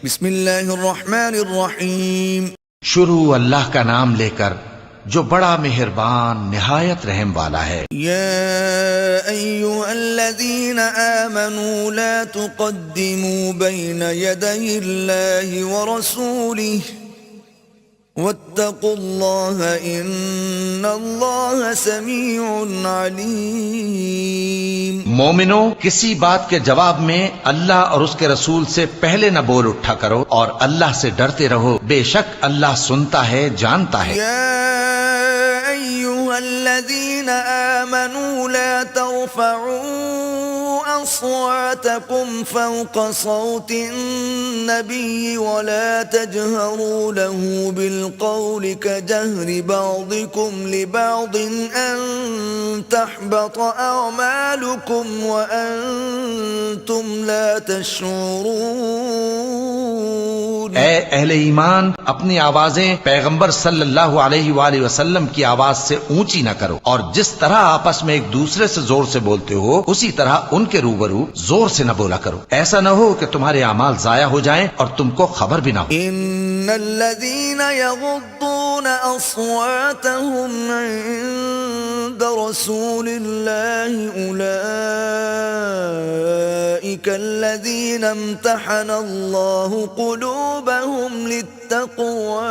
बिस्मिल्लाहिर्रहमानिर्रहीम। शुरू अल्लाह का नाम लेकर जो बड़ा मेहरबान निहायत रहम वाला है। या अय्युहल्लज़ीना आमनू ला तुक़द्दिमू बैन यदयिल्लाहि व रसूलिहि वत्तक़ुल्लाह इन्नल्लाह समीउन अलीम। मोमिनो, किसी बात के जवाब में अल्लाह और उसके रसूल से पहले न बोल उठा करो और अल्लाह से डरते रहो, बेशक अल्लाह सुनता है, जानता है। या अय्युहल्लज़ीना आमनू ला तर्फ़अू अस्वातकुम फ़ौक़ सौतिन नबी वला तजहरू लहू बिलक़ौलि कजहरि बअदिकुम लिबअदिन अन तहबत अअमालुकुम व अंतुम ला तशऊरून। ऐ अहले ईमान, अपनी आवाजें पैगंबर सल्लल्लाहु अलैहि वसल्लम की आवाज से ऊंची न करो और जिस तरह आपस में एक दूसरे से जोर से बोलते हो उसी तरह उनके रूबरू जोर से न बोला करो। ऐसा न हो कि तुम्हारे अमाल जाया हो जाएं और तुमको खबर भी न हो। इन्नल्लज़ीना यग़ुद्दूना अस्वातहुम इंद रसूलिल्लाहि उलाइका अल्लज़ीना इम्तहनल्लाहु क़ुलूबहुम लित्तक़वा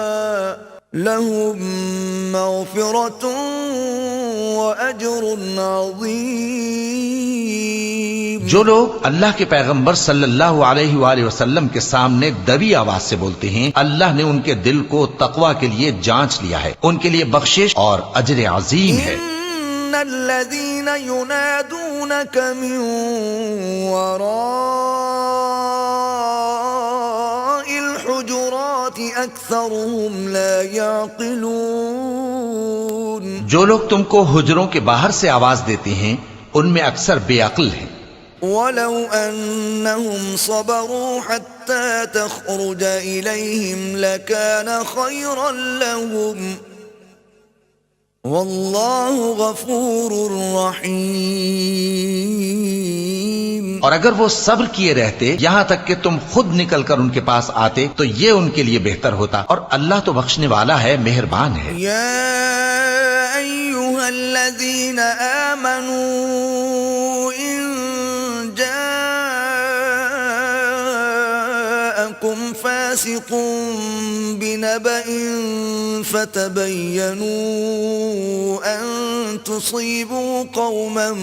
लहुम मग़फ़िरतुन व अज्रुन अज़ीम। जो लोग अल्लाह के पैगंबर सल्लल्लाहु अलैहि वसल्लम के सामने दबी आवाज से बोलते हैं, अल्लाह ने उनके दिल को तक़वा के लिए जांच लिया है, उनके लिए बख्शिश और अजर अजीम है। इन्नल्लज़ीना युनादूनक मिन वराइल हुजुराति अक्सरुहुम ला यअक़िलून। जो लोग तुमको हुजरों के बाहर से आवाज देते हैं उनमें अक्सर बेअक्ल हैं। वलौ अन्नहुम सबरू हत्ता तख़रुज इलैहिम लकान खैरन लहुम वल्लाहु गफूरुर रहीम। और अगर वो सब्र किए रहते यहाँ तक कि तुम खुद निकलकर उनके पास आते तो ये उनके लिए बेहतर होता, और अल्लाह तो बख्शने वाला है, मेहरबान है। या अय्युहल्लज़ीना आमनू जआकुम फ़ासिक़ुन बिनबइन फ़तबय्यनू अन तुसीबू क़ौमन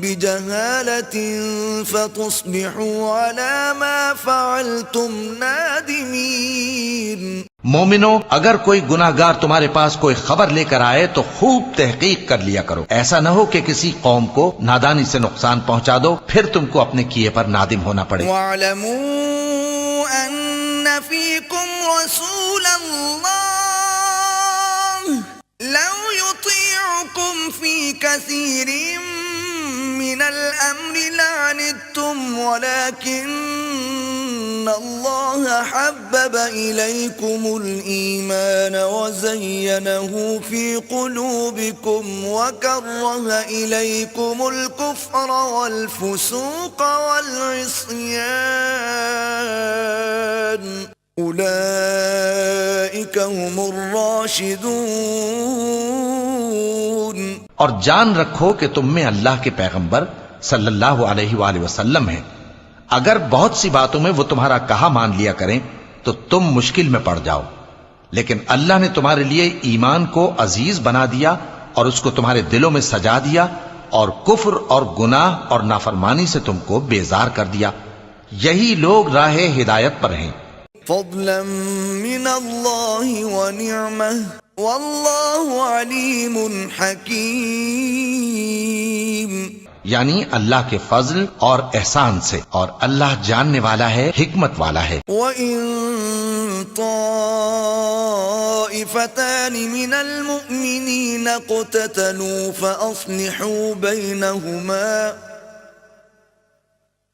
बिजहालतिन फ़तुस्बिहू अला मा फ़अलतुम नादिमीन। मोमिनो, अगर कोई गुनाहगार तुम्हारे पास कोई खबर लेकर आए तो खूब तहकीक कर लिया करो। ऐसा न हो कि किसी कौम को नादानी से नुकसान पहुंचा दो, फिर तुमको अपने किए पर नादिम होना पड़े। वअलमू अन्ना फ़ीकुम रसूलल्लाह लौ युतीउकुम फ़ी कसीरिन मिनल अम्रि लअनित्तुम वलाकिन्न अल्लाह हब्बब इलैकुमुल ईमान वज़य्यनहु फ़ी क़ुलूबिकुम वकर्रह इलैकुमुल कुफ्र वल फ़ुसूक़ वल इस्यान उलाइका हुमुर राशिदून। और जान रखो कि तुम में अल्लाह के पैगंबर सल्लल्लाहु अलैहि वसल्लम हैं। अगर बहुत सी बातों में वो तुम्हारा कहा मान लिया करें तो तुम मुश्किल में पड़ जाओ, लेकिन अल्लाह ने तुम्हारे लिए ईमान को अजीज बना दिया और उसको तुम्हारे दिलों में सजा दिया और कुफ्र और गुनाह और नाफरमानी से तुमको बेजार कर दिया। यही लोग राह हिदायत पर हैं। फ़ज़लन मिनल्लाहि व निअमह वल्लाहु अलीमुन हकीम। यानी अल्लाह के फजल और एहसान से, और अल्लाह जानने वाला है, हिकमत वाला है। वइन ताइफतानि मिनल मुअ्मिनीन इक़्ततलू फ़अस्लिहू बैनहुमा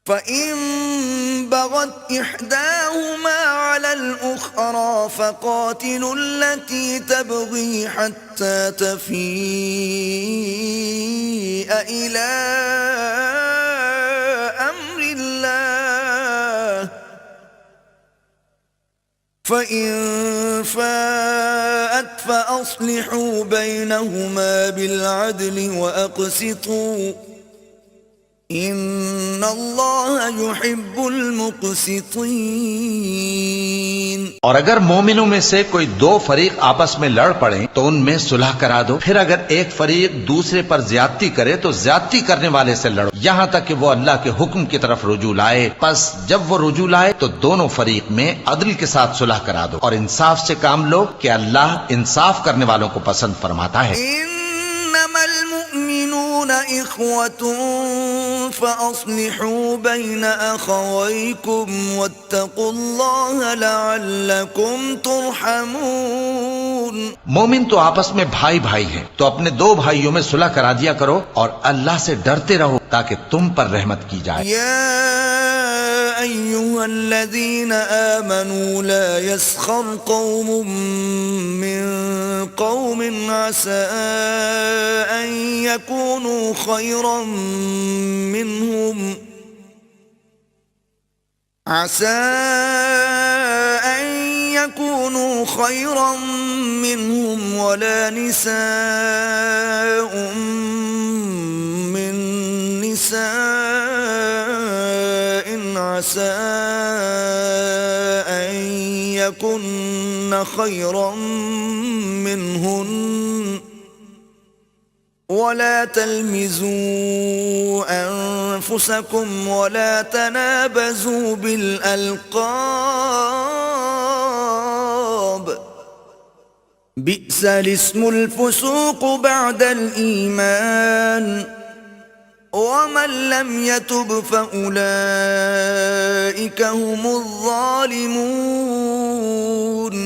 फ़इन बग़त इहदाहुमा अलल उख़रा फ़क़ातिलू अल्लती तबग़ी हत्ता तफ़ीअ इला अम्रिल्लाह فإن فاءت فأصلحوا بينهما بالعدل وأقسطوا إن الله يحب المقسطين। और अगर मोमिनों में से कोई दो फरीक आपस में लड़ पड़े तो उनमें सुलह करा दो। फिर अगर एक फरीक दूसरे पर ज्यादती करे तो ज्यादती करने वाले से लड़ो, यहाँ तक कि वो अल्लाह के हुक्म की तरफ रुजू लाए। बस जब वो रुजू लाए तो दोनों फरीक में अदल के साथ सुलह करा दो और इंसाफ से काम लो कि अल्लाह इंसाफ करने वालों को पसंद फरमाता है। इन्नमल मुअमिनूना इख्वतुन फअस्लिहू बैन अखवैकुम वत्तकुल्लाह लअल्लकुम तुरहमून। मोमिन तो आपस में भाई भाई हैं, तो अपने दो भाइयों में सुलह करा दिया करो और अल्लाह से डरते रहो ताकि तुम पर रहमत की जाए। या अय्युहल्लज़ीना आमनू ला यस्खर कौमुम मिन कौमिन असा अन यकूनू खैरन मिनहुम असा अन यकूनू खैरन मिनहुम वला निसाउम मिन निसाइन असा अन यकुन्न खैरन मिनहुन वला तल्मिजू अनफुसकुम वला तनाबजू बिल अलक़ाब बि'सल इस्मुल फुसूक़ बअदल ईमान वमन लम यतुब फउलाइका हुमुज़ ज़ालिमून।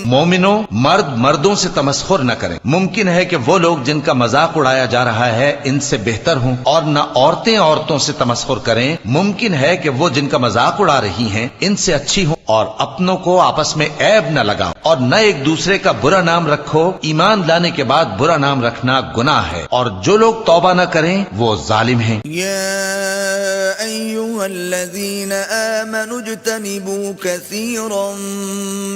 मोमिनो, मर्द मर्दों से तमस्खुर न करें। मुमकिन है कि वो लोग जिनका मजाक उड़ाया जा रहा है इनसे बेहतर हों, और न औरतें औरतों से तमस्खुर करें। मुमकिन है कि वो जिनका मजाक उड़ा रही हैं इनसे अच्छी हों, और अपनों को आपस में ऐब न लगाओ और न एक दूसरे का बुरा नाम रखो। ईमान लाने के बाद बुरा नाम रखना गुनाह है, और जो लोग तौबा न करें वो जालिम हैं। या अय्युहल्लज़ीना आमनू इज्तनिबू कसीरन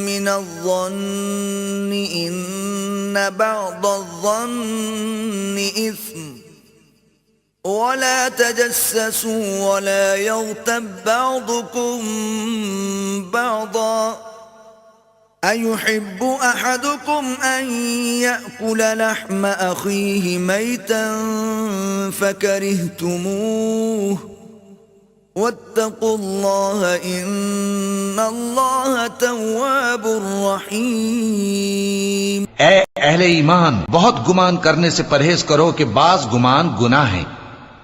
मिनज़-ज़न्नि इन्न बअदज़-ज़न्नि इस्म वला तजस्ससू वला यग़्तब बअदुकुम बअदा अयुहिब्बु अहदुकुम अन यअकुल लहम अखीहि मैतन फकरिहतुमूह वत्तकुल्लाह इन्नल्लाह तव्वाबुर रहीम। ऐ अहले ईमान, बहुत गुमान करने से परहेज करो कि बाज गुमान गुनाह है,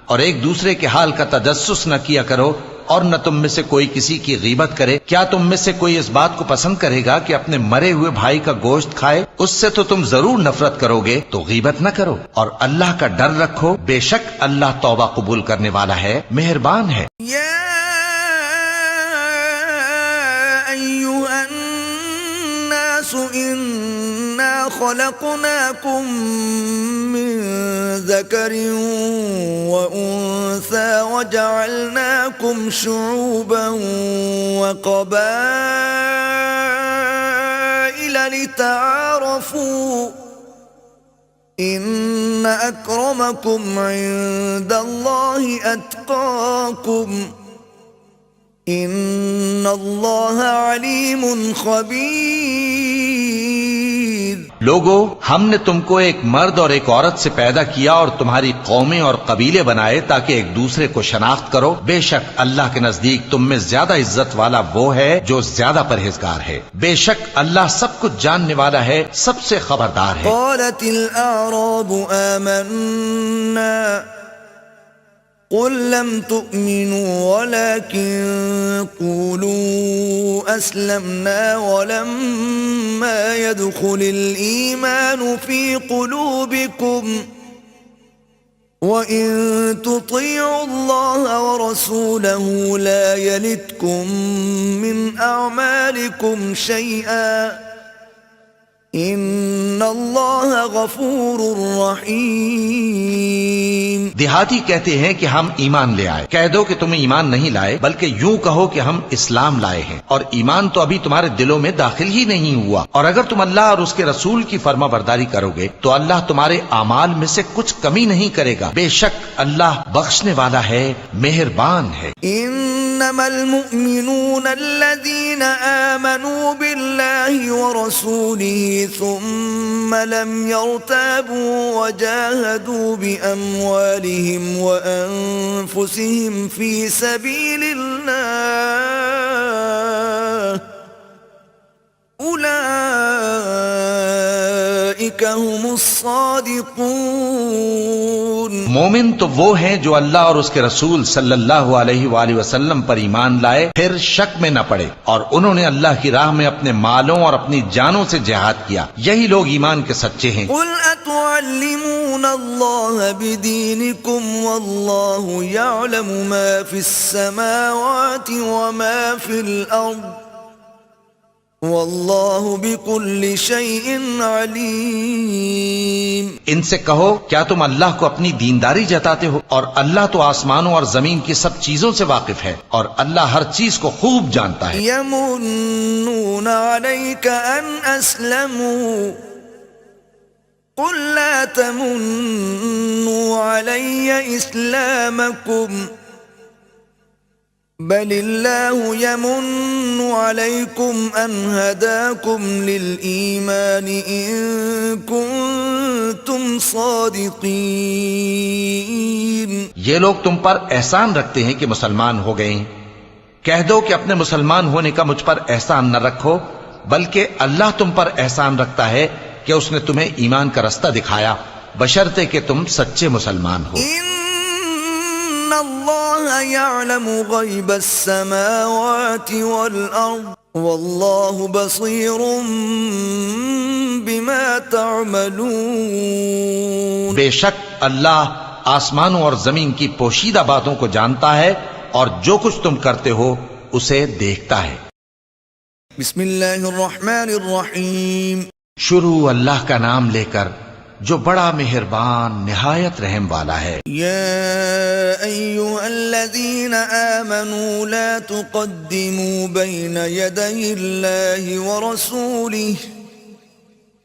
और एक दूसरे के हाल का तजस्सुस न किया करो, और न तुम में से कोई किसी की गीबत करे। क्या तुम में से कोई इस बात को पसंद करेगा कि अपने मरे हुए भाई का गोश्त खाए? उससे तो तुम जरूर नफरत करोगे, तो गीबत न करो और अल्लाह का डर रखो। बेशक अल्लाह तौबा कबूल करने वाला है, मेहरबान है। इन्ना खलक़नाकुम मिन ज़करिन व उन्सा वजअलनाकुम शुऊबन व क़बाइल लितआरफ़ू इन्न अक्रमकुम इंदल्लाहि अत्क़ाकुम इन्नल्लाह अलीमुन खबीर। लोगो, हमने तुमको एक मर्द और एक औरत से पैदा किया और तुम्हारी कौमें और कबीले बनाए ताकि एक दूसरे को शनाख्त करो। बेशक अल्लाह के नजदीक तुम में ज्यादा इज्जत वाला वो है जो ज्यादा परहेजगार है। बेशक अल्लाह सब कुछ जानने वाला है, सबसे खबरदार है। क़ालतिल अअराबु आमन्ना क़ुल लम तुअमिनू वलाकिन क़ूलू अस्लमना वलम्मा यदख़ुलिल ईमानु फ़ी क़ुलूबिकुम वइन तुतिअुल्लाह वरसूलहू ला यलिदकुम मिन अअमालिकुम शैअन इन्नल्लाह गफूरुर रहीम। देहाती कहते हैं कि हम ईमान ले आए। कह दो कि तुम ईमान नहीं लाए, बल्कि यूं कहो कि हम इस्लाम लाए हैं, और ईमान तो अभी तुम्हारे दिलों में दाखिल ही नहीं हुआ। और अगर तुम अल्लाह और उसके रसूल की फर्माबरदारी करोगे तो अल्लाह तुम्हारे आमाल में से कुछ कमी नहीं करेगा। बेशक अल्लाह बख्शने वाला है, मेहरबान है। इन्नमल मुमिनून अल्लज़ीना आमनू बिल्लाहि व रसूलिही सुम्मा लम यर्ताबू व जाहदू बिअम्वालिहिम व अनफुसिहिम फी सबीलिल्लाह उलाइका हुमुस सादिकून। मोमिन तो वो हैं जो अल्लाह और उसके रसूल सल्लल्लाहु अलैहि वसल्लम पर ईमान लाए, फिर शक में न पड़े, और उन्होंने अल्लाह की राह में अपने मालों और अपनी जानों से जिहाद किया। यही लोग ईमान के सच्चे हैं। कुल अतुअल्लिमूनल्लाह बिदीनिकुम वल्लाहु यअलमु मा फिस समावाति व मा फिल अर्द वल्लाहु बिकुल्लि शैइन अलीम। इनसे कहो, क्या तुम अल्लाह को अपनी दीनदारी जताते हो? और अल्लाह तो आसमानों और जमीन की सब चीजों से वाकिफ है, और अल्लाह हर चीज को खूब जानता है। यमुन्नून अलैका अन अस्लमू कुल ला तमुन्नू अलैया इस्लामकुम बलिल्लाहु यमुन्नु अलैकुम अन हदाकुम लिल ईमान इन कुंतुम सादिकीन। ये लोग तुम पर एहसान रखते हैं कि मुसलमान हो गए। कह दो कि अपने मुसलमान होने का मुझ पर एहसान न रखो, बल्कि अल्लाह तुम पर एहसान रखता है कि उसने तुम्हें ईमान का रास्ता दिखाया, बशर्ते कि तुम सच्चे मुसलमान हो। इन्नल्लाह यअलमु गैबस समावाति वल अर्द वल्लाहु बसीरुम बिमा तअमलून। बेशक अल्लाह आसमानों और जमीन की पोशीदा बातों को जानता है, और जो कुछ तुम करते हो उसे देखता है। बिस्मिल्लाहिर रहमानिर रहीम। शुरू अल्लाह का नाम लेकर जो बड़ा मेहरबान निहायत रहम वाला है। या अय्युहल्लज़ीना आमनू ला तुक़द्दिमू बैन यदयिल्लाहि व रसूलिही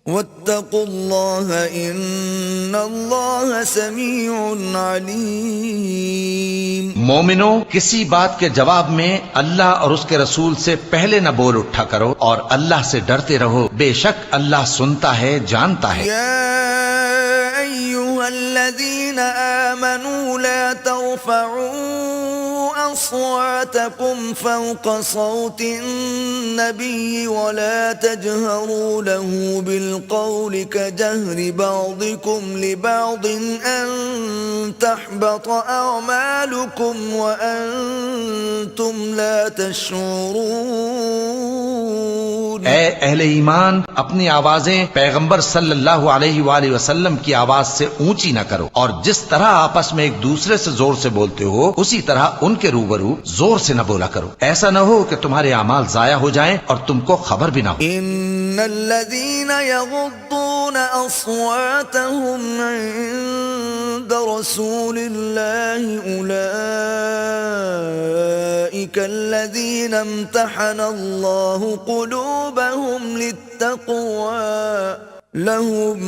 वत्तक़ुल्लाह इन्नल्लाह समीउन अलीम। मोमिनो, किसी बात के जवाब में अल्लाह और उसके रसूल से पहले न बोल उठा करो, और अल्लाह से डरते रहो। बेशक अल्लाह सुनता है, जानता है। अय्युहल्लज़ीना आमनू ला तर्फ़अू अस्वातकुम फ़ौक़ सौतिन नबी वला तजहरू लहू बिलक़ौलि कजहरि बअदिकुम लिबअदिन अन तहबत अअमालुकुम व अंतुम ला तशऊरून। ऐ अहले ईमान, अपनी आवाजें पैगंबर सल्लल्लाहु अलैहि वसल्लम की आवाज से ऊंची न करो, और जिस तरह आपस में एक दूसरे से जोर से बोलते हो उसी तरह उनके रूबरू जोर से न बोला करो। ऐसा न हो कि तुम्हारे अमाल जाया हो जाएं और तुमको खबर भी न हो। इन्नल्लज़ीना यग़ुद्दून अस्वातहुम इंद रसूलिल्लाहि उलाइका अल्लज़ीना इम्तहनल्लाहु क़ुलूबहुम लित्तक़वा लहुम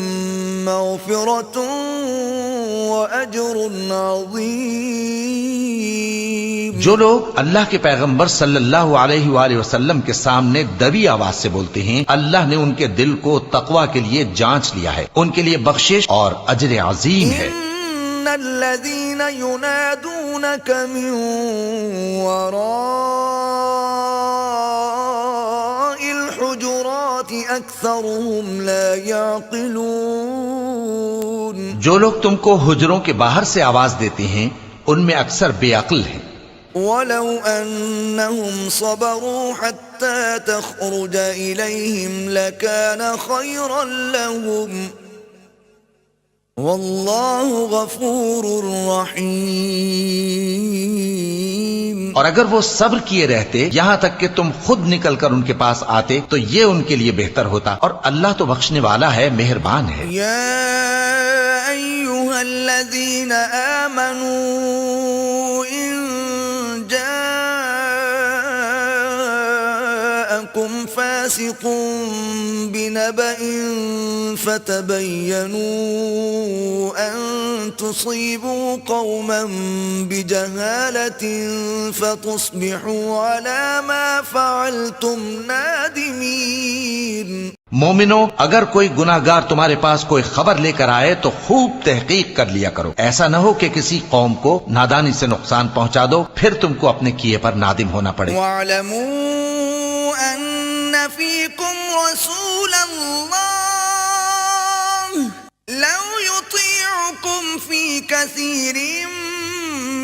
मग़फ़िरतुन व अज्रुन अज़ीम। जो लोग अल्लाह के पैगंबर सल्लल्लाहु अलैहि वसल्लम के सामने दबी आवाज से बोलते हैं, अल्लाह ने उनके दिल को तक़वा के लिए जांच लिया है। उनके लिए बख्शिश और अजर अज़ीम है। इन्नल्लज़ीना युनादूनक मिन वराइल हुजुराति अक्सरुहुम ला यअक़िलून। जो लोग तुमको हुजरों के बाहर से आवाज देते हैं उनमें अक्सर बेअक्ल हैं। वलौ अन्नहुम सबरू हत्ता तख़रुज इलैहिम लकान खैरन लहुम वल्लाहु गफूरुर रहीम। और अगर वो सब्र किए रहते यहाँ तक कि तुम खुद निकल कर उनके पास आते तो ये उनके लिए बेहतर होता, और अल्लाह तो बख्शने वाला है, मेहरबान है। या अय्युहल्लज़ीना आमनू इन जाअकुम फासिकुम बिनबइन फतबय्यनू अन तुसीबू कौमन बिजहालतिन फतुस्बिहू अला मा फअलतुम नादिमीन। मोमिनो, अगर कोई गुनाहगार तुम्हारे पास कोई खबर लेकर आए तो खूब तहकीक कर लिया करो। ऐसा न हो कि किसी कौम को नादानी से नुकसान पहुंचा दो, फिर तुमको अपने किए पर नादिम होना पड़े। वअलमू अन्न फीकुम रसूलल्लाह लौ युतीउकुम फी कसीरिन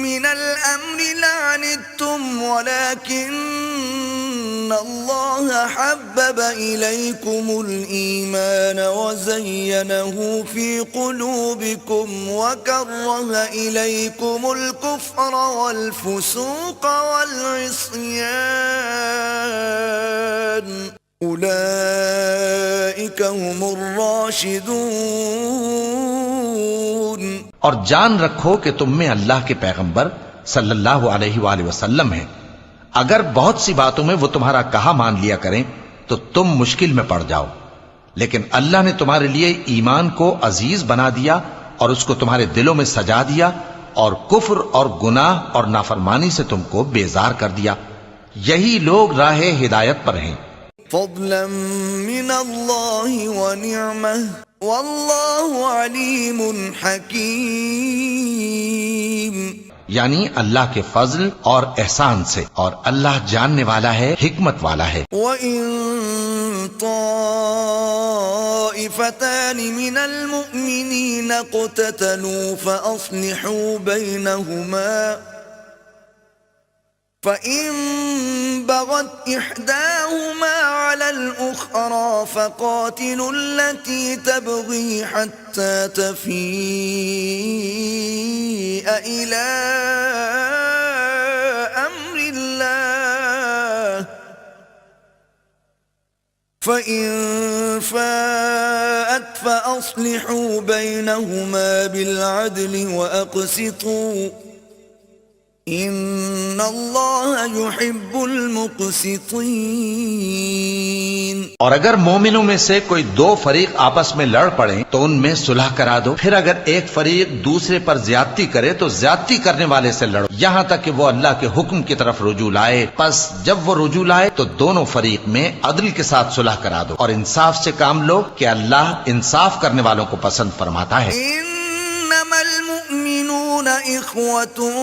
मिनल अम्रि लअनित्तुम वलाकिन्न अल्लाह हब्बब इलैकुमुल ईमान वज़य्यनहु फी क़ुलूबिकुम वकर्रह इलैकुमुल कुफ्र वल फुसूक़ वल इस्यान उलाइका हुमुर राशिदून। और जान रखो कि तुम में अल्लाह के पैगंबर सल्लल्लाहु अलैहि वसल्लम हैं। अगर बहुत सी बातों में वो तुम्हारा कहा मान लिया करें तो तुम मुश्किल में पड़ जाओ, लेकिन अल्लाह ने तुम्हारे लिए ईमान को अजीज बना दिया और उसको तुम्हारे दिलों में सजा दिया और कुफ्र और गुनाह और नाफरमानी से तुमको बेजार कर दिया। यही लोग राहे हिदायत पर हैं। फ़ज़लन मिनल्लाहि व निअमह वल्लाहु अलीमुन हकीम। यानी अल्लाह के फजल और एहसान से, और अल्लाह जानने वाला है, हिकमत वाला है। वइन ताइफतानि मिनल मुअमिनीन क़ततलू फ़अस्लिहू बैनहुमा फ़इन बग़त इहदाहुमा अलल उख़रा फ़क़ातिलू अल्लती तबग़ी हत्ता तफ़ीअ इला अम्रिल्लाह फ़इन फ़ाअत फ़अस्लिहू बैनहुमा बिलअदलि वअक़सितू इन्नल्लाह युहिब्बुल मुक़सितीन। और अगर मोमिनों में से कोई दो फरीक आपस में लड़ पड़े तो उनमें सुलह करा दो। फिर अगर एक फरीक दूसरे पर ज्यादती करे तो ज्यादती करने वाले से लड़ो, यहाँ तक कि वो अल्लाह के हुक्म की तरफ रुजू लाए। बस जब वो रुजू लाए तो दोनों फरीक में अदल के साथ सुलह करा दो और इंसाफ से काम लो कि अल्लाह इंसाफ करने वालों को पसंद फरमाता है। इन्नमल मुअमिनूना इख्वतुन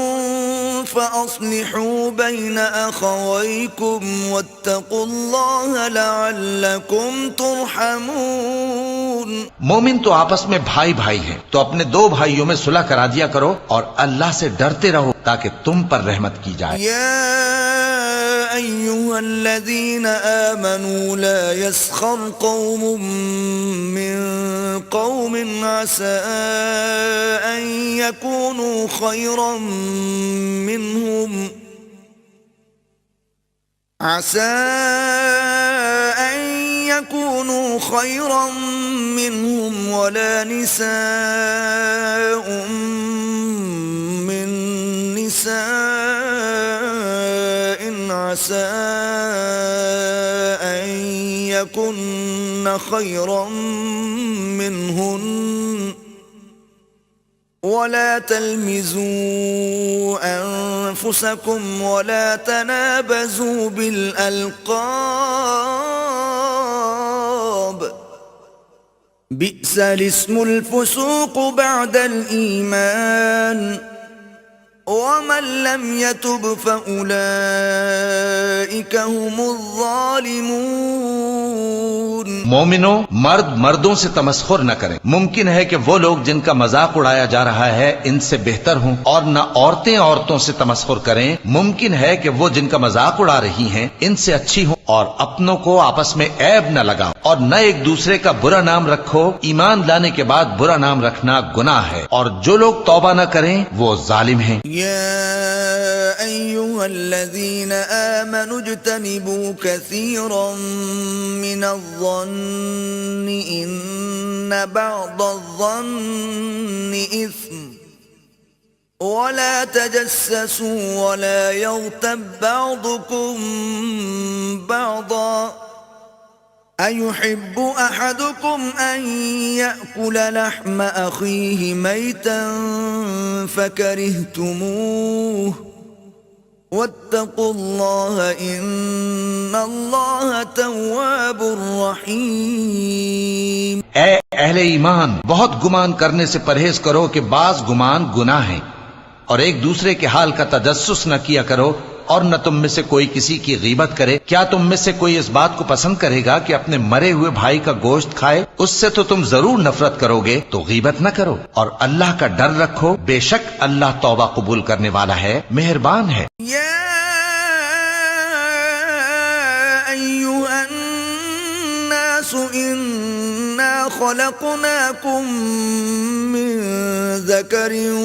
फ़अस्लिहू बैन अख़वैकुम वत्तक़ुल्लाह लअल्लकुम तुरहमून। मोमिन तो आपस में भाई भाई हैं, तो अपने दो भाइयों में सुलह करा दिया करो और अल्लाह से डरते रहो ताकि तुम पर रहमत की जाए। या अय्युहल्लज़ीना आमनू ला यस्खर कौमुम मिन कौमिन असा अन यकूनू खैरन मिनहुम असा अन यकूनू खैरन मिनहुम वला निसाउम मिन निसाइन असा अन यकुन्न खैरन मिनहुन वला तल्मिज़ू अनफुसकुम वला तनाबज़ू बिल अलक़ाब बि'सल इस्मुल फुसूक़ बअदल ईमान वमन लम यतुब फ़उलाइका हुमुज़ ज़ालिमून। मोमिनो, मर्द मर्दों से तमस्खुर न करें। मुमकिन है कि वो लोग जिनका मजाक उड़ाया जा रहा है इनसे बेहतर हों, और न औरतें औरतों से तमस्खुर करें। मुमकिन है कि वो जिनका मजाक उड़ा रही हैं इनसे अच्छी हों, और अपनों को आपस में ऐब न लगाओ और न एक दूसरे का बुरा नाम रखो। ईमान लाने के बाद बुरा नाम रखना गुनाह है, और जो लोग तौबा न करें वो जालिम हैं। या أيها الذين آمنوا اجتنبوا كثيرا من الظن إن بعض الظن إثم ولا تجسسوا ولا يغتب بعضكم بعضا أيحب أحدكم أن يأكل لحم أخيه ميتا فكرهتموه واتقوا الله إن الله تواب رحيم। ए अहले ईमान, बहुत गुमान करने से परहेज करो कि बाज गुमान गुनाह है, और एक दूसरे के हाल का तजस्सुस न किया करो, और न तुम में से कोई किसी की गीबत करे। क्या तुम में से कोई इस बात को पसंद करेगा कि अपने मरे हुए भाई का गोश्त खाए? उससे तो तुम जरूर नफरत करोगे, तो गीबत न करो और अल्लाह का डर रखो, बेशक अल्लाह तौबा कबूल करने वाला है, मेहरबान है। इन्ना खलक़नाकुम मिन ज़करिन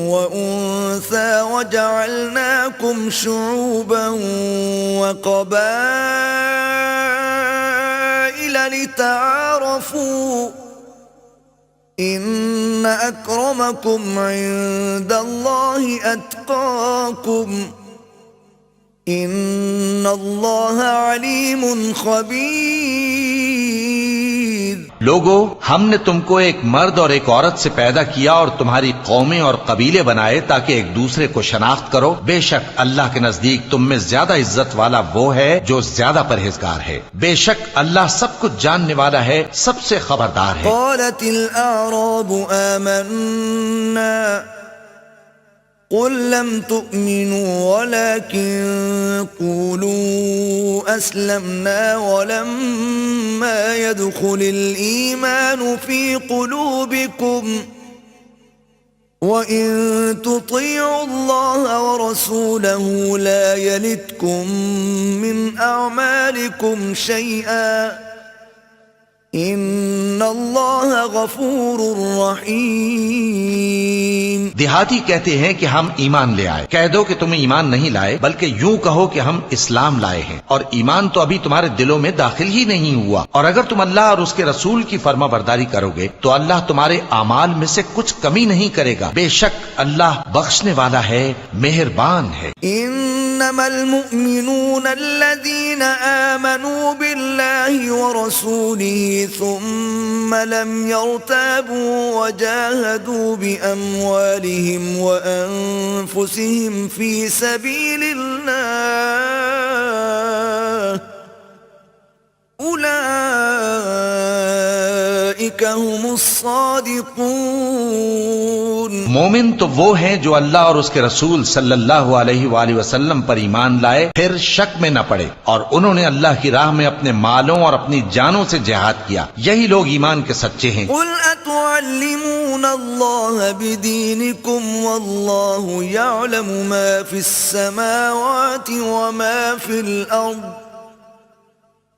व उन्सा वजअलनाकुम शुऊबन व क़बाइल लितआरफ़ू इन्न अक्रमकुम इन्दल्लाहि अत्क़ाकुम इन्नल्लाह अलीमुन खबीर। लोगो, हमने तुमको एक मर्द और एक औरत से पैदा किया और तुम्हारी कौमें और कबीले बनाए ताकि एक दूसरे को शनाख्त करो। बेशक अल्लाह के नजदीक तुम में ज्यादा इज्जत वाला वो है जो ज्यादा परहेजगार है। बेशक अल्लाह सब कुछ जानने वाला है, सबसे खबरदार है। क़ालतिल अअराबु आमन्ना क़ुल लम तुअमिनू वलाकिन क़ूलू अस्लमना वलम्मा यदख़ुलिल ईमानु फ़ी क़ुलूबिकुम वइन तुतिअुल्लाह वरसूलहू ला यलिदकुम मिन अअमालिकुम शैअन इन्नल्लाह गफूरुर रहीम। देहाती कहते हैं कि हम ईमान ले आए। कह दो कि तुम ईमान नहीं लाए, बल्कि यूं कहो कि हम इस्लाम लाए हैं, और ईमान तो अभी तुम्हारे दिलों में दाखिल ही नहीं हुआ। और अगर तुम अल्लाह और उसके रसूल की फर्माबरदारी करोगे तो अल्लाह तुम्हारे आमाल में से कुछ कमी नहीं करेगा। बेशक अल्लाह बख्शने वाला है, मेहरबान है। इन्नमल मुअमिनूना अल्लज़ीना आमनू बिल्लाहि व रसूलिही सुम्मा लम यर्ताबू व जाहदू बिअम्वालिहिम व अनफुसिहिम फी सबीलिल्लाह उलाइका हुमुस सादिकून। मोमिन तो वो हैं जो अल्लाह और उसके रसूल सल्लल्लाहु अलैहि वसल्लम पर ईमान लाए, फिर शक में न पड़े, और उन्होंने अल्लाह की राह में अपने मालों और अपनी जानों से जिहाद किया। यही लोग ईमान के सच्चे हैं। कुल अतुअल्लिमूना अल्लाह बिदीनिकुम वल्लाहु यअलमु मा फिस समावाति व मा फिल अर्द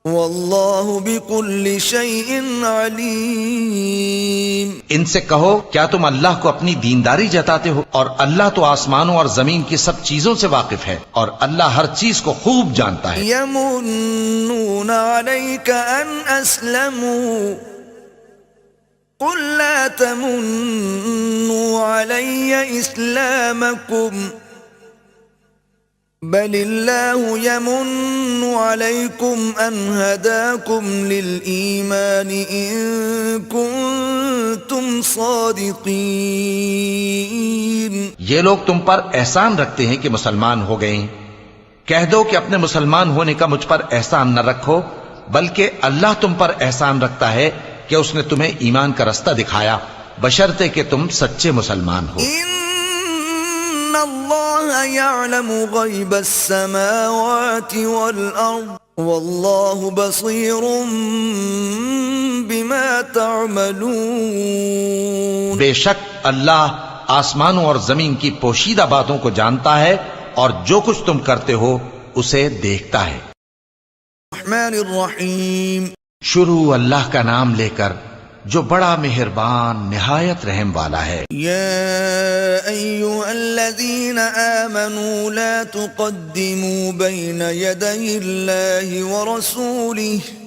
वल्लाहु बिकुल्लि शैइन अलीम। इनसे कहो, क्या तुम अल्लाह को अपनी दीनदारी जताते हो? और अल्लाह तो आसमानों और जमीन की सब चीजों से वाकिफ है, और अल्लाह हर चीज को खूब जानता है। यमुन्नूना अलैका अन अस्लमू कुल ला तमुन्नू अलैया इस्लामकुम बलिल्लाहु यमुन्नु अलैकुम अन हदाकुम लिल ईमान इन कुंतुम सादिकीन। ये लोग तुम पर एहसान रखते हैं कि मुसलमान हो गए। कह दो कि अपने मुसलमान होने का मुझ पर एहसान न रखो, बल्कि अल्लाह तुम पर एहसान रखता है कि उसने तुम्हें ईमान का रास्ता दिखाया, बशर्ते कि तुम सच्चे मुसलमान हो। इन्नल्लाह यअलमु गैबस समावाति वल अर्द वल्लाहु बसीरुम बिमा तअमलून। बेशक अल्लाह आसमानों और जमीन की पोशीदा बातों को जानता है, और जो कुछ तुम करते हो उसे देखता है। रहमानिर रहीम। शुरू अल्लाह का नाम लेकर जो बड़ा मेहरबान निहायत रहम वाला है। या अय्युहल्लज़ीना आमनू ला तुक़द्दिमू बैन यदयिल्लाहि व रसूलिही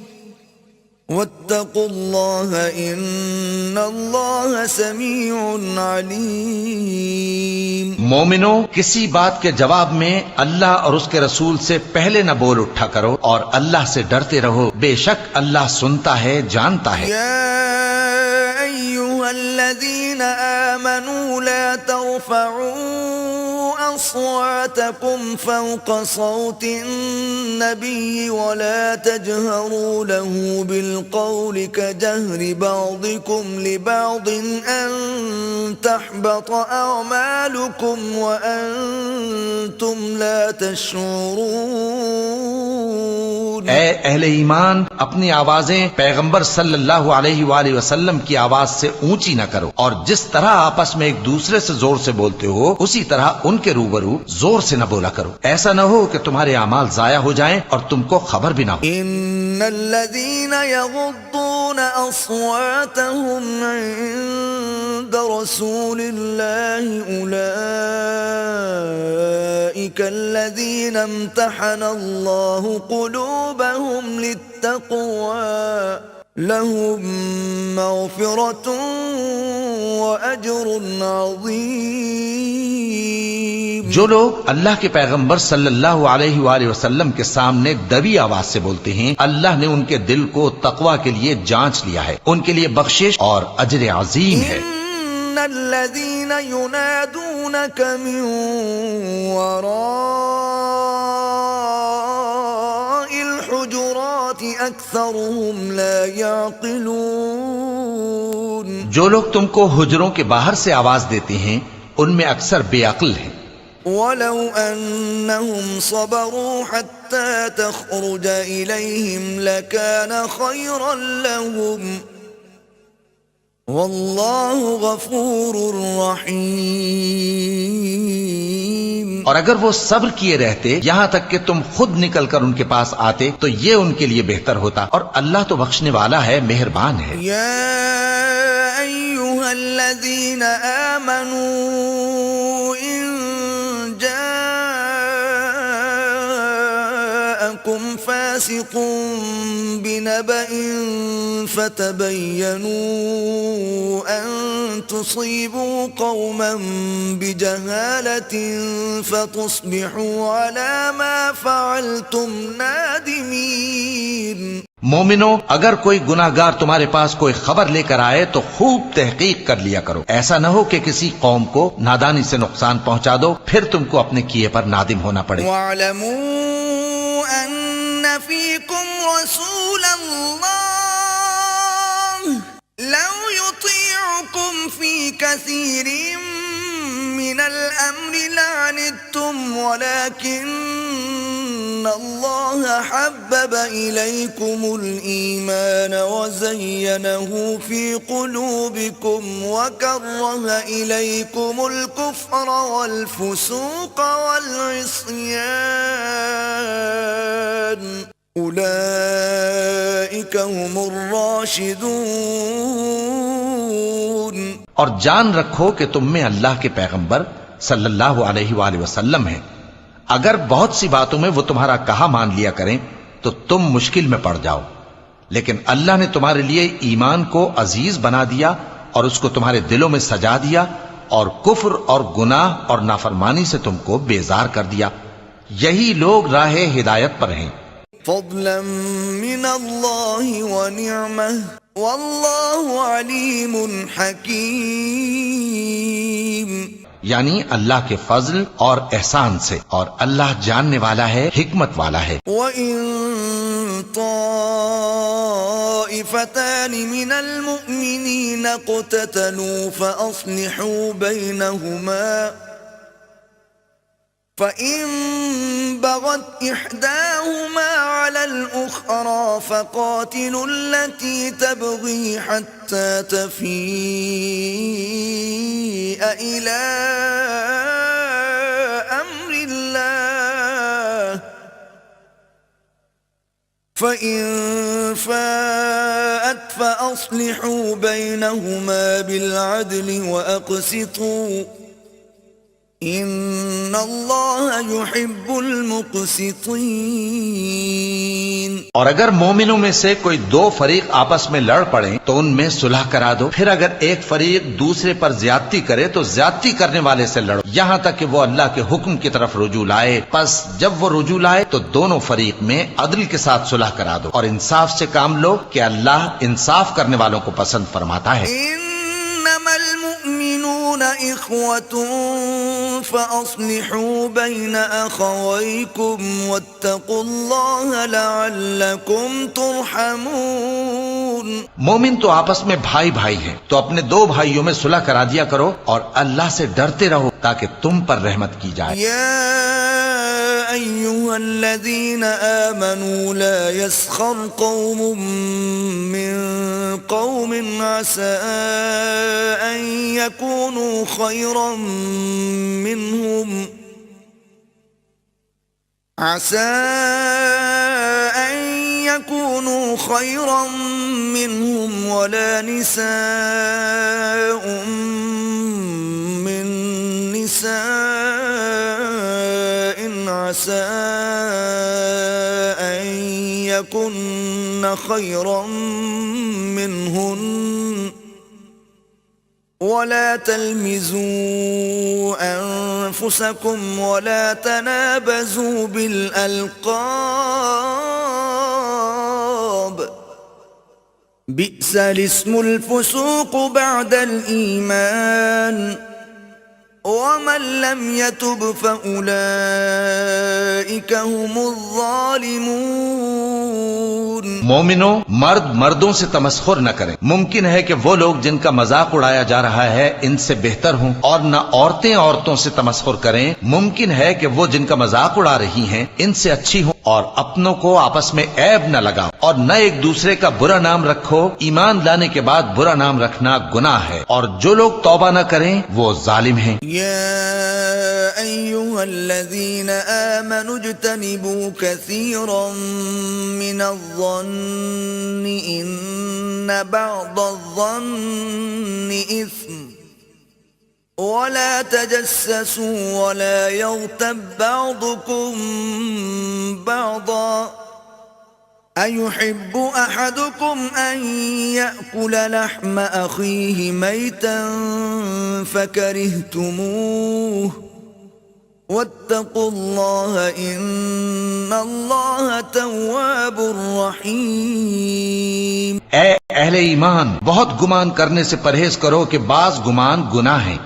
वत्तक़ुल्लाह इन्नल्लाह समीउन अलीम। मोमिनो, किसी बात के जवाब में अल्लाह और उसके रसूल से पहले न बोल उठा करो और अल्लाह से डरते रहो, बेशक अल्लाह सुनता है, जानता है। या अय्युहल्लज़ीना आमनू ला तर्फ़अू अस्वातकुम फ़ौक़ सौतिन नबी वला तजहरू लहू बिलक़ौलि कजहरि बअदिकुम लिबअदिन अन तहबत अअमालुकुम व अंतुम ला तशऊरून। ऐ अहले ईमान, अपनी आवाजें पैगंबर सल्लल्लाहु अलैहि वसल्लम की आवाज से ऊंची न करो और जिस तरह आपस में एक दूसरे से जोर से बोलते हो उसी तरह उनके रूबरू जोर से न बोला करो। ऐसा न हो कि तुम्हारे अमाल जाया हो जाएं और तुमको खबर भी ना हो। इन्नल्लज़ीना यग़ुद्दूना अस्वातहुम इंद रसूलिल्लाहि उलाइका अल्लज़ीना इम्तहना अल्लाहु क़ुलूबहुम लित्तक़वा लहुम मग़फ़िरतुन व अज्रुन अज़ीम। जो लोग अल्लाह के पैगंबर सल्लल्लाहु अलैहि वसल्लम के सामने दबी आवाज से बोलते हैं, अल्लाह ने उनके दिल को तकवा के लिए जांच लिया है, उनके लिए बख्शिश और अजर अजीम है। इन्नल्लज़ीना युनादूनका मिन वराइल हुजुराति अक्सरुहुम ला यअक़िलून। जो लोग तुमको हुजरों के बाहर से आवाज देते हैं उनमें अक्सर बेअक्ल हैं। वलौ अन्नहुम सबरू हत्ता तख़रुज इलैहिम लकान खैरन लहुम वल्लाहु गफूरुर रहीम। और अगर वो सब्र किए रहते यहाँ तक कि तुम खुद निकल कर उनके पास आते तो ये उनके लिए बेहतर होता, और अल्लाह तो बख्शने वाला है, मेहरबान है। या अय्युहल्लज़ीना आमनू जआकुम फ़ासिक़ुन बिनबइन फ़तबय्यनू अन तुसीबू क़ौमन बिजहालतिन फ़तुस्बिहू अला मा फ़अलतुम नादिमीन। मोमिनो, अगर कोई गुनाहगार तुम्हारे पास कोई खबर लेकर आए तो खूब तहकीक कर लिया करो। ऐसा न हो कि किसी कौम को नादानी से नुकसान पहुंचा दो, फिर तुमको अपने किए पर नादिम होना पड़े। वअलमू अन्न फ़ीकुम रसूलल्लाह लौ युतीउकुम फ़ी कसीरिन मिनल अम्रि लअनित्तुम वलाकिन्न अल्लाह हब्बब इलैकुमुल ईमान वज़य्यनहु फ़ी क़ुलूबिकुम वकर्रह इलैकुमुल कुफ्र वल फ़ुसूक़ वल इस्यान उलाइका हुमुर राशिदून। और जान रखो कि तुम में अल्लाह के पैगंबर सल्लल्लाहु अलैहि वसल्लम हैं। अगर बहुत सी बातों में वो तुम्हारा कहा मान लिया करें तो तुम मुश्किल में पड़ जाओ, लेकिन अल्लाह ने तुम्हारे लिए ईमान को अजीज बना दिया और उसको तुम्हारे दिलों में सजा दिया और कुफ्र और गुनाह और नाफरमानी से तुमको बेजार कर दिया। यही लोग राह हिदायत पर हैं। फ़ज़लन मिनल्लाहि व निअमह वल्लाहु अलीमुन हकीम। यानी अल्लाह के फजल और एहसान से, और अल्लाह जानने वाला है, हिकमत वाला है। वइन ताइफतानि मिनल मुअ्मिनीन इक़्ततलू फ़अस्लिहू बैनहुमा फ़इन बग़त इहदाहुमा अलल उख़रा फ़क़ातिलू अल्लती तबग़ी हत्ता तफ़ीअ इला अम्रिल्लाह فإن فاءت فأصلحوا بينهما بالعدل وأقسطوا إن الله يحب المقسطين। और अगर मोमिनों में से कोई दो फरीक आपस में लड़ पड़े तो उनमें सुलह करा दो। फिर अगर एक फरीक दूसरे पर ज्यादती करे तो ज्यादती करने वाले से लड़ो, यहाँ तक कि वो अल्लाह के हुक्म की तरफ रुजू लाए। बस जब वो रुजू लाए तो दोनों फरीक में अदल के साथ सुलह करा दो और इंसाफ से काम लो कि अल्लाह इंसाफ करने वालों को पसंद फरमाता है। इन्नमल मुअमिनूना इख्वतुन फअस्लिहू बैन अखवैकुम वत्तकुल्लाह लअल्लकुम तुरहमून। मोमिन तो आपस में भाई भाई हैं, तो अपने दो भाइयों में सुलह करा दिया करो और अल्लाह से डरते रहो ताकि तुम पर रहमत की जाए। अय्युहल्लज़ीना आमनू ला यस्खर कौमुम मिन कौमिन असा अन यकूनू खैरन मिनहुम عسى أن يكونوا خيرا منهم ولا نساء من نساء عسى أن يكن خيرا منهن ولا تلمزوا أنفسكم ولا تنابزوا بالألقاب بئس الاسم الفسوق بعد الإيمان ومن لم يتب فأولئك هم الظالمون। मोमिनो, मर्द मर्दों से तमस्खुर न करें। मुमकिन है कि वो लोग जिनका मजाक उड़ाया जा रहा है इनसे बेहतर हों, और न औरतें औरतों से तमस्खुर करें। मुमकिन है कि वो जिनका मजाक उड़ा रही हैं इनसे अच्छी हों, और अपनों को आपस में ऐब न लगाओ और न एक दूसरे का बुरा नाम रखो। ईमान लाने के बाद बुरा नाम रखना गुनाह है, और जो लोग तौबा न करें वो जालिम हैं। या अय्युहल्लज़ीना आमनू इज्तनिबू कसीरन मिनज़-ज़न्नि इन्न बअज़-ज़न्नि इस्म वला तजस्ससू वला यग़्तब बअज़ुकुम बअज़ा अयुहिब्बु अहदुकुम अन यअकुल लहम अखीहि मैतन फकरिहतुमूह वत्तकुल्लाह इन्नल्लाह तव्वाबुर रहीम। ऐ अहले ईमान, बहुत गुमान करने से परहेज करो कि बाज गुमान गुनाह है,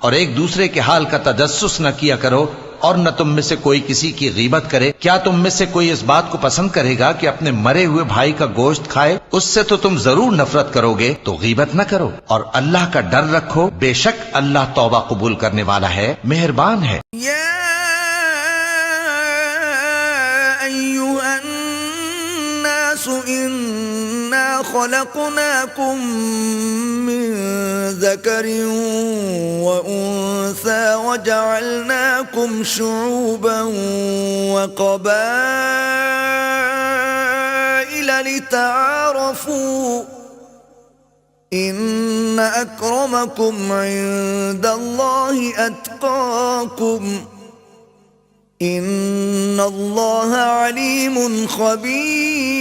और एक दूसरे के हाल का तजस्सुस न किया करो, और न तुम में से कोई किसी की गीबत करे। क्या तुम में से कोई इस बात को पसंद करेगा कि अपने मरे हुए भाई का गोश्त खाए? उससे तो तुम जरूर नफरत करोगे, तो गीबत न करो और अल्लाह का डर रखो। बेशक अल्लाह तौबा कबूल करने वाला है, मेहरबान है। इन्ना खलक़नाकुम मिन ज़करिन व उन्सा वजअलनाकुम शुऊबन व क़बाइल लितआरफ़ू इन्न अक्रमकुम इंदल्लाहि अत्क़ाकुम इन्नल्लाह अलीमुन खबीर।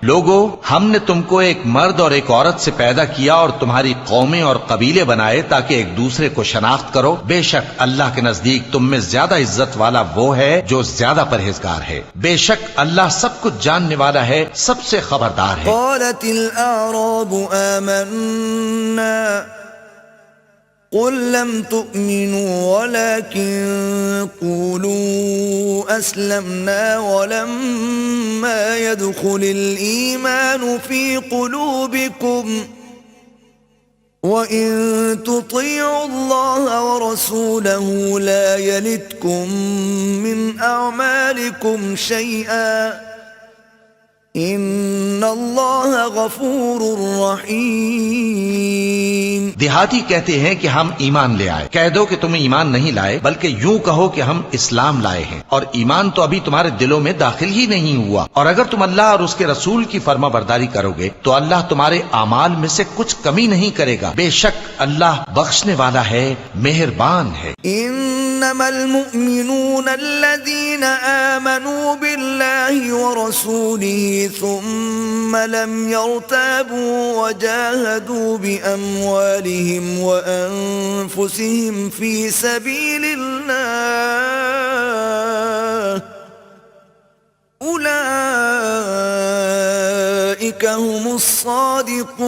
लोगो, हमने तुमको एक मर्द और एक औरत से पैदा किया और तुम्हारी कौमें और कबीले बनाए ताकि एक दूसरे को शनाख्त करो। बेशक अल्लाह के नजदीक तुम में ज्यादा इज्जत वाला वो है जो ज्यादा परहेजगार है। बेशक अल्लाह सब कुछ जानने वाला है, सबसे खबरदार है। क़ालतिल अअराबु आमन्ना क़ुल लम तुअमिनू वलाकिन क़ूलू अस्लमना वलम्मा यदख़ुलिल ईमानु फ़ी क़ुलूबिकुम वइन तुतिअुल्लाह वरसूलहू ला यलिदकुम मिन अअमालिकुम शैअन इन्नल्लाह गफूरुर रहीम। देहाती कहते हैं कि हम ईमान ले आए। कह दो कि तुम ईमान नहीं लाए, बल्कि यूं कहो कि हम इस्लाम लाए हैं, और ईमान तो अभी तुम्हारे दिलों में दाखिल ही नहीं हुआ। और अगर तुम अल्लाह और उसके रसूल की फर्माबरदारी करोगे तो अल्लाह तुम्हारे आमाल में से कुछ कमी नहीं करेगा। बेशक अल्लाह बख्शने वाला है, मेहरबान है। इन्नमल मुमिनून अल्लज़ीना आमनू बिल्लाहि व रसूलिही सुम्मा लम यर्ताबू व जाहदू बिअम्वालिहिम व अनफुसिहिम फी सबीलिल्लाह उलाइका हुमुस सादिकून।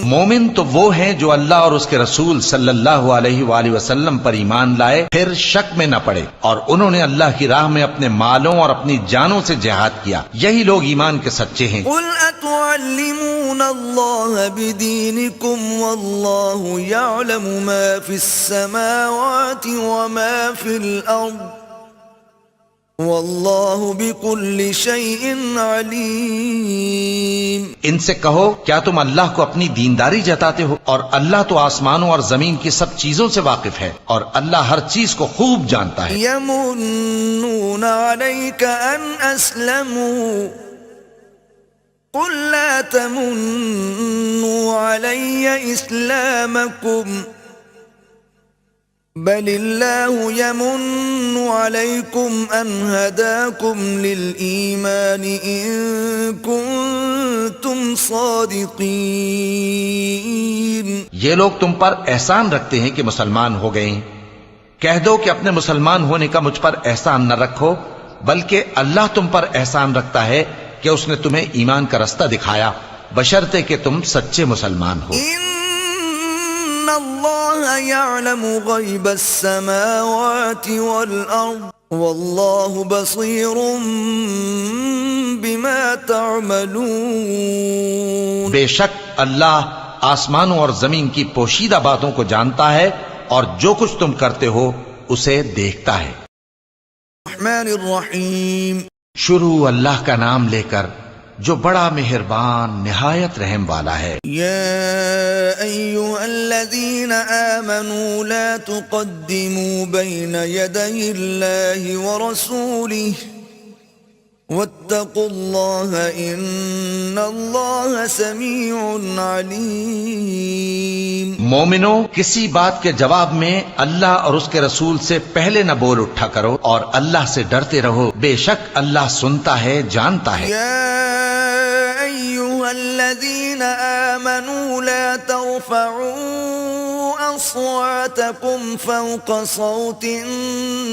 मोमिन तो वो हैं जो अल्लाह और उसके रसूल सल्लल्लाहु अलैहि वसल्लम पर ईमान लाए, फिर शक में न पड़े, और उन्होंने अल्लाह की राह में अपने मालों और अपनी जानों से जिहाद किया। यही लोग ईमान के सच्चे हैं। कुल अतुअल्लिमूनल्लाह बिदीनिकुम वल्लाहु यअलमु मा फिस समावाति व मा फिल अर्द वल्लाहु बिकुल्लि शैइन अलीम। इनसे कहो, क्या तुम अल्लाह को अपनी दीनदारी जताते हो? और अल्लाह तो आसमानों और जमीन की सब चीजों से वाकिफ है, और अल्लाह हर चीज को खूब जानता है। यमुन्नून अलैका अन अस्लमू कुल ला तमुन्नू अलैया इस्लामकुम बलिल्लाहु यमुन्नु अलैकुम अन हदाकुम लिल ईमान इन कुंतुम सादिकीन। ये लोग तुम पर एहसान रखते हैं कि मुसलमान हो गए। कह दो कि अपने मुसलमान होने का मुझ पर एहसान न रखो, बल्कि अल्लाह तुम पर एहसान रखता है कि उसने तुम्हें ईमान का रास्ता दिखाया, बशर्ते कि तुम सच्चे मुसलमान हो। इन्नल्लाह यअलमु गैबस समावाति वल अर्द वल्लाहु बसीरुम बिमा तअमलून। बेशक अल्लाह आसमानों और जमीन की पोशीदा बातों को जानता है, और जो कुछ तुम करते हो उसे देखता है। रहमानिर रहीम। शुरू अल्लाह का नाम लेकर जो बड़ा मेहरबान निहायत रहम वाला है। या अय्युहल्लज़ीना आमनू ला तुक़द्दिमू बैन यदयिल्लाहि व रसूलिही वत्तक़ुल्लाह इन्नल्लाह समीउन अलीम। मोमिनो, किसी बात के जवाब में अल्लाह और उसके रसूल से पहले न बोल उठा करो, और अल्लाह से डरते रहो। बेशक अल्लाह सुनता है, जानता है। अय्युहल्लज़ीना आमनू ला तर्फ़अू अस्वातकुम फ़ौक़ सौतिन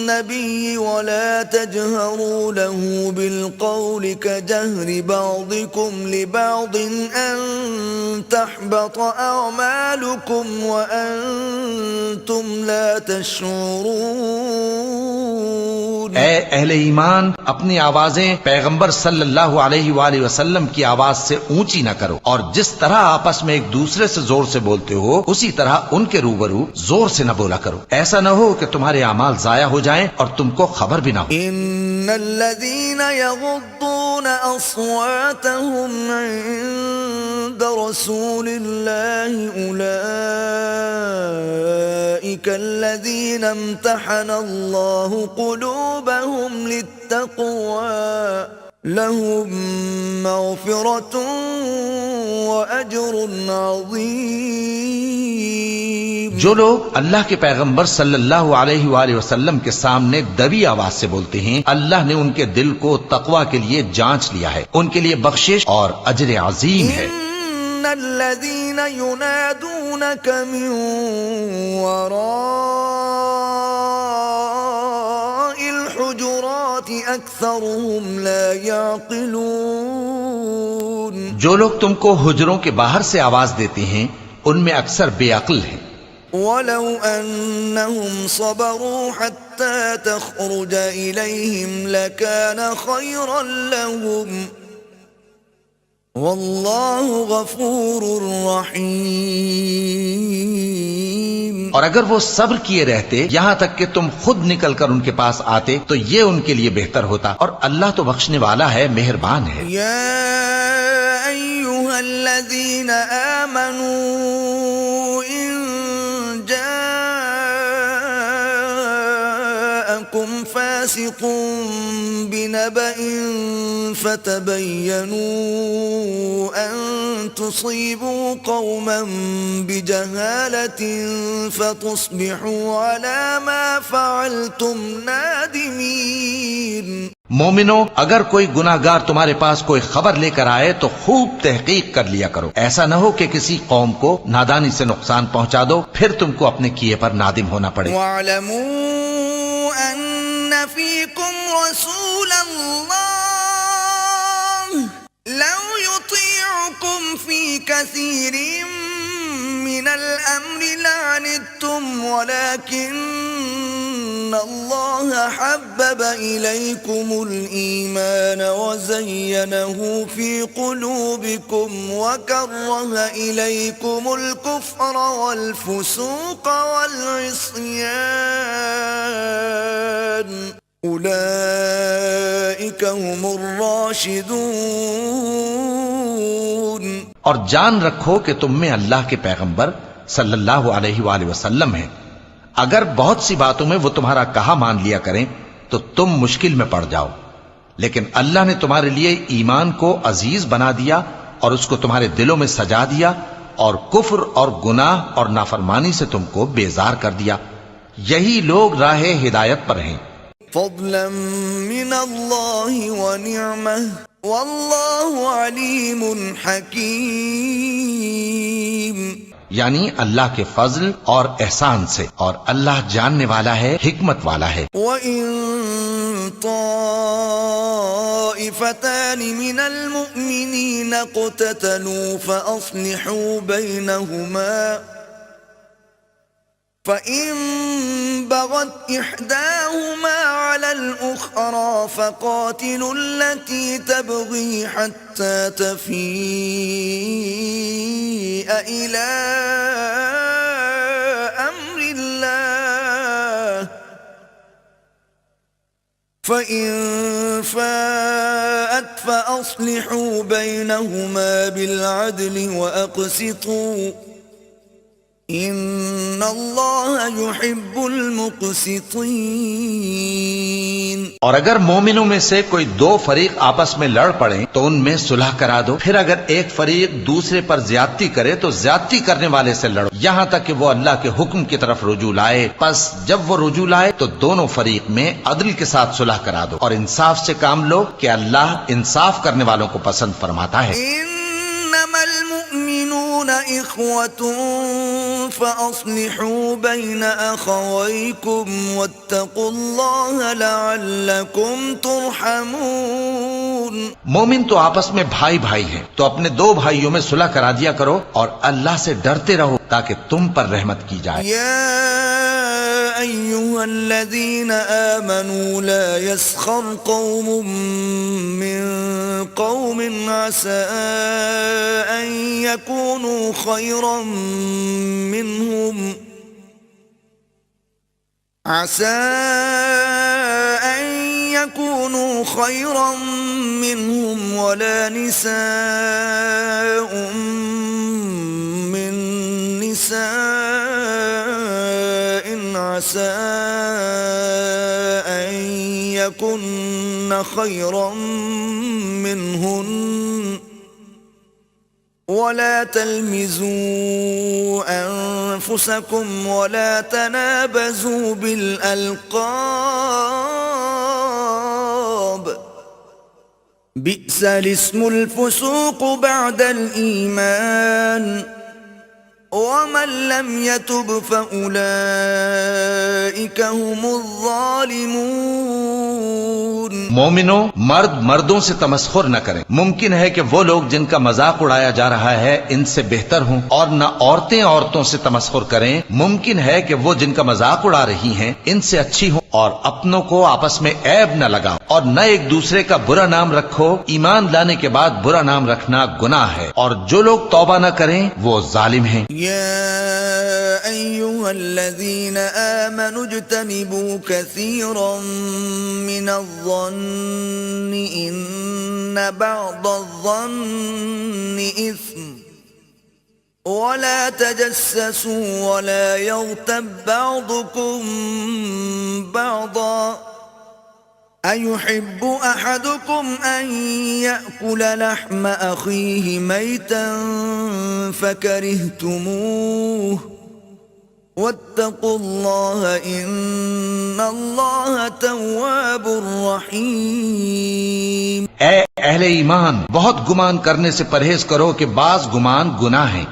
नबी वला तजहरू लहू बिलक़ौलि कजहरि बअदिकुम लिबअदिन अन तहबत अअमालुकुम व अंतुम ला तशऊरून। ऐ अहले ईमान, अपनी आवाजें पैगंबर सल्लल्लाहु अलैहि वसल्लम की आवाज से ऊंची न करो, और जिस तरह आपस में एक दूसरे से जोर से बोलते हो उसी तरह उनके रूबरू जोर से न बोला करो। ऐसा न हो कि तुम्हारे अमाल जाया हो जाएं और तुमको खबर भी न हो। इन्नल्लज़ीना यग़ुद्दूना अस्वातहुम इंद रसूलिल्लाहि उलाइका अल्लज़ीना इम्तहनल्लाहु क़ुलूबहुम लित्तक़वा लहुम मग़फ़िरतुन व अज्रुन अज़ीम। जो लोग अल्लाह के पैगंबर सल्लल्लाहु अलैहि वसल्लम के सामने दबी आवाज से बोलते हैं, अल्लाह ने उनके दिल को तक़वा के लिए जांच लिया है। उनके लिए बख्शिश और अज्र अज़ीम है। इन्नल्लज़ीना युनादूनका मिन वराइल हुजुराति अक्सरुहुम ला यअक़िलून। जो लोग तुमको हुजरों के बाहर से आवाज देते हैं उनमें अक्सर बेअक्ल हैं। वलौ अन्नहुम सबरू हत्ता तख़रुज इलैहिम लकान खैरन लहुम वल्लाहु गफूरुर रहीम। और अगर वो सब्र किए रहते यहाँ तक कि तुम खुद निकल कर उनके पास आते तो ये उनके लिए बेहतर होता, और अल्लाह तो बख्शने वाला है, मेहरबान है। या अय्युहल्लज़ीना आमनू इन जाअकुम फासिकुम बिनबइन फतबय्यनू अन तुसीबू कौमन बिजहालतिन फतुस्बिहू अला मा फअलतुम नादिमीन। मोमिनो, अगर कोई गुनाहगार तुम्हारे पास कोई खबर लेकर आए तो खूब तहकीक कर लिया करो। ऐसा न हो कि किसी कौम को नादानी से नुकसान पहुंचा दो, फिर तुमको अपने किए पर नादिम होना पड़े। वअलमू अन्ना फीकुम रसूलल्लाह लौ युतीउकुम फी कसीरिन मिनल अम्रि लअनित्तुम वलाकिन्नल्लाह हब्बब इलैकुमुल ईमान वज़य्यनहु फी क़ुलूबिकुम वकर्रह इलैकुमुल कुफ्र वल फुसूक़ वल इस्यान उलाइक हुमुर राशिदून। और जान रखो कि तुम में अल्लाह के पैगंबर सल्लल्लाहु अलैहि वसल्लम हैं। अगर बहुत सी बातों में वो तुम्हारा कहा मान लिया करें तो तुम मुश्किल में पड़ जाओ, लेकिन अल्लाह ने तुम्हारे लिए ईमान को अजीज बना दिया और उसको तुम्हारे दिलों में सजा दिया और कुफ्र और गुनाह और नाफरमानी से तुमको बेजार कर दिया। यही लोग राहे हिदायत पर हैं। फज़लन मिनल्लाहि व निअमह वल्लाहु अलीमुन हकीम। यानी अल्लाह के फजल और एहसान से, और अल्लाह जानने वाला है, हिकमत वाला है। वइन ताइफतान मिनल मुमिनीन इक़ततलू फअस्लिहू बैनहुमा फ़इन बग़त इहदाहुमा अलल उख़रा फ़क़ातिलू अल्लती तबग़ी हत्ता तफ़ीअ इला अम्रिल्लाह फ़इन फ़ाअत फ़अस्लिहू बैनहुमा बिलअदलि वअक़सितू इन्नल्लाह युहिब्बुल मुक़सितीन। और अगर मोमिनों में से कोई दो फरीक आपस में लड़ पड़े तो उनमें सुलह करा दो। फिर अगर एक फरीक दूसरे पर ज्यादती करे तो ज्यादती करने वाले से लड़ो, यहाँ तक कि वो अल्लाह के हुक्म की तरफ रुजू लाए। बस जब वो रुजू लाए तो दोनों फरीक में अदल के साथ सुलह करा दो और इंसाफ से काम लो कि अल्लाह इंसाफ करने वालों को पसंद फरमाता है। इन्नमल मुअमिनून इख्वतुन फ़अस्लिहू बैन अख़वैकुम वत्तक़ुल्लाह लअल्लकुम तुरहमून। मोमिन तो आपस में भाई भाई हैं, तो अपने दो भाइयों में सुलह करा दिया करो और अल्लाह से डरते रहो ताकि तुम पर रहमत की जाए। अय्युहल्लज़ीना आमनू ला यस्खर कौमुम मिन कौमिन असा अन यकूनू खैरन मिनहुम عسى أن يكونوا خيرا منهم ولا نساء من نساء عسى أن يكن خيرا منهن ولا تلمزوا أنفسكم ولا تنابزوا بالألقاب بئس الاسم الفسوق بعد الإيمان ومن لم يتب فأولئك هم الظالمون। मोमिनो, मर्द मर्दों से तमस्खुर न करें। मुमकिन है कि वो लोग जिनका मजाक उड़ाया जा रहा है इनसे बेहतर हों, और न औरतें औरतों से तमस्खुर करें। मुमकिन है कि वो जिनका मजाक उड़ा रही हैं इनसे अच्छी हों, और अपनों को आपस में ऐब न लगाओ और न एक दूसरे का बुरा नाम रखो। ईमान लाने के बाद बुरा नाम रखना गुनाह है, और जो लोग तौबा न करें वो जालिम हैं। अय्युहल्लज़ीन आमनु इज्तनिबू कसीरन मिनज़्ज़न्नि इन्न बअदज़्ज़न्नि इस्म वला तजस्ससू वला यग़्तब बअदुकुम बअदा अयुहिब्बु अहदुकुम अन यअकुल लहम अखीहि मैतन फकरिहतुमूह वत्तकुल्लाह इन्नल्लाह तव्वाबुर रहीम। ए अहले ईमान, बहुत गुमान करने से परहेज करो कि बाज गुमान गुनाह है,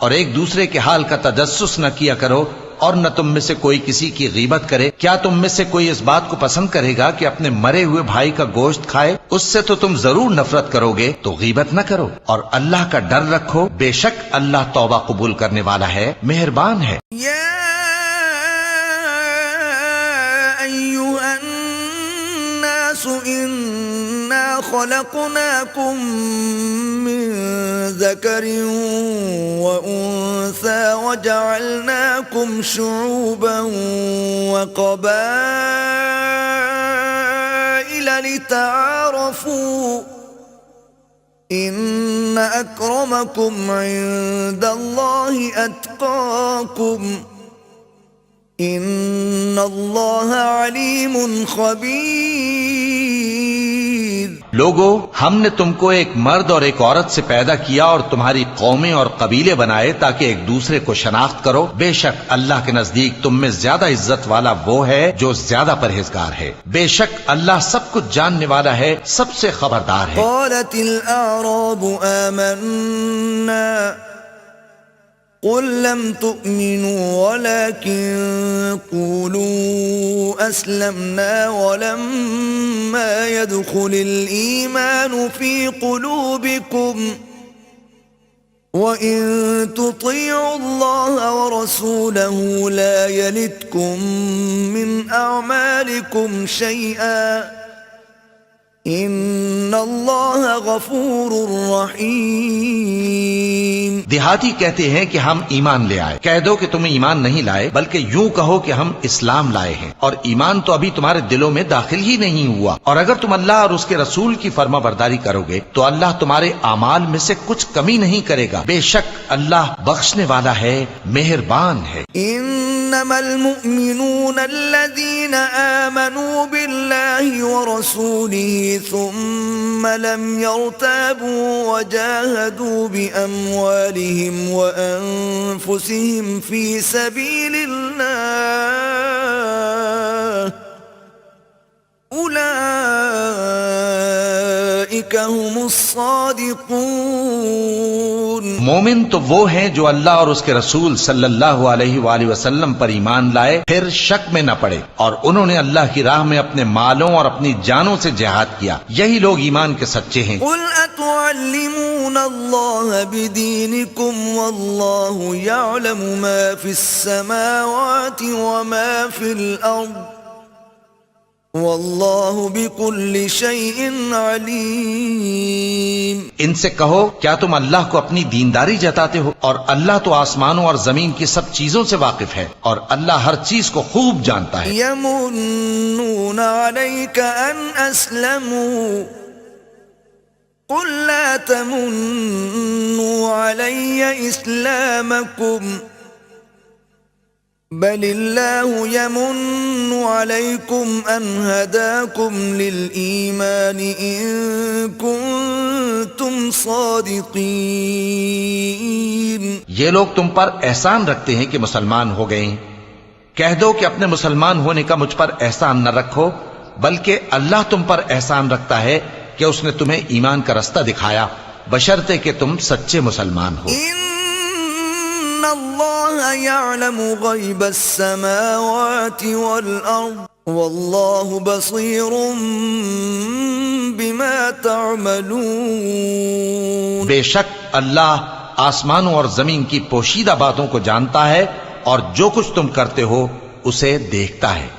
और एक दूसरे के हाल का तजस्सुस न किया करो, और न तुम में से कोई किसी की गीबत करे। क्या तुम में से कोई इस बात को पसंद करेगा कि अपने मरे हुए भाई का गोश्त खाए? उससे तो तुम जरूर नफरत करोगे, तो गीबत न करो और अल्लाह का डर रखो। बेशक अल्लाह तौबा कबूल करने वाला है, मेहरबान है। इन्ना खलक़नाकुम मिन ज़करिन व उन्सा वजअलनाकुम शुऊबन व क़बाइल लितआरफ़ू इन्न अक्रमकुम इन्दल्लाहि अत्क़ाकुम इन्नल्लाह अलीमुन खबीर। लोगो, हमने तुमको एक मर्द और एक औरत से पैदा किया और तुम्हारी कौमें और कबीले बनाए ताकि एक दूसरे को शनाख्त करो। बेशक अल्लाह के नजदीक तुम में ज्यादा इज्जत वाला वो है जो ज्यादा परहेजगार है। बेशक अल्लाह सब कुछ जानने वाला है, सबसे खबरदार है। क़ालतिल अअराबु आमन्ना क़ुल लम तुअमिनू वलाकिन क़ूलू अस्लमना वलम्मा यदख़ुलिल ईमानु फ़ी क़ुलूबिकुम वइन तुतिअुल्लाह व रसूलहू ला यलिदकुम मिन अअमालिकुम शैअन इन्नल्लाह गफूरुर रहीम। देहाती कहते हैं कि हम ईमान ले आए। कह दो कि तुम ईमान नहीं लाए, बल्कि यूं कहो कि हम इस्लाम लाए हैं, और ईमान तो अभी तुम्हारे दिलों में दाखिल ही नहीं हुआ। और अगर तुम अल्लाह और उसके रसूल की फर्माबरदारी करोगे तो अल्लाह तुम्हारे आमाल में से कुछ कमी नहीं करेगा। बेशक अल्लाह बख्शने वाला है, मेहरबान है। इन्नमल मुअमिनून अल्लज़ीना आमनू बिल्लाहि व रसूलिही सुम्मा लम यर्ताबू व जाहदू बिअम्वालिहिम व अनफुसिहिम फी सबीलिल्लाह उलाइका हुमुस सादिकून। मोमिन तो वो हैं जो अल्लाह और उसके रसूल सल्लल्लाहु अलैहि वसल्लम पर ईमान लाए, फिर शक में न पड़े, और उन्होंने अल्लाह की राह में अपने मालों और अपनी जानों से जिहाद किया। यही लोग ईमान के सच्चे हैं। कुल अतुअल्लिमून अल्लाह बिदीनिकुम वल्लाहु यअलमु मा फिस समावाति व मा फिल अर्द वल्लाहु बिकुल्लि शैइन अलीम। इनसे कहो, क्या तुम अल्लाह को अपनी दीनदारी जताते हो? और अल्लाह तो आसमानों और जमीन की सब चीजों से वाकिफ है, और अल्लाह हर चीज को खूब जानता है। यमुन्नून अलैका अन अस्लमू कुल ला तमुन्नू अलैया इस्लामकुम बलिल्लाहु यमुन्नु अलैकुम अन हदाकुम लिल ईमान इन कुंतुम सादिकीन। ये लोग तुम पर एहसान रखते हैं कि मुसलमान हो गए। कह दो कि अपने मुसलमान होने का मुझ पर एहसान न रखो, बल्कि अल्लाह तुम पर एहसान रखता है कि उसने तुम्हें ईमान का रास्ता दिखाया, बशर्ते कि तुम सच्चे मुसलमान हो। इन्नल्लाह यअलमु गैबस समावाति वल अर्द वल्लाहु बसीरुम बिमा तअमलून। बेशक अल्लाह आसमानों और जमीन की पोशीदा बातों को जानता है, और जो कुछ तुम करते हो उसे देखता है।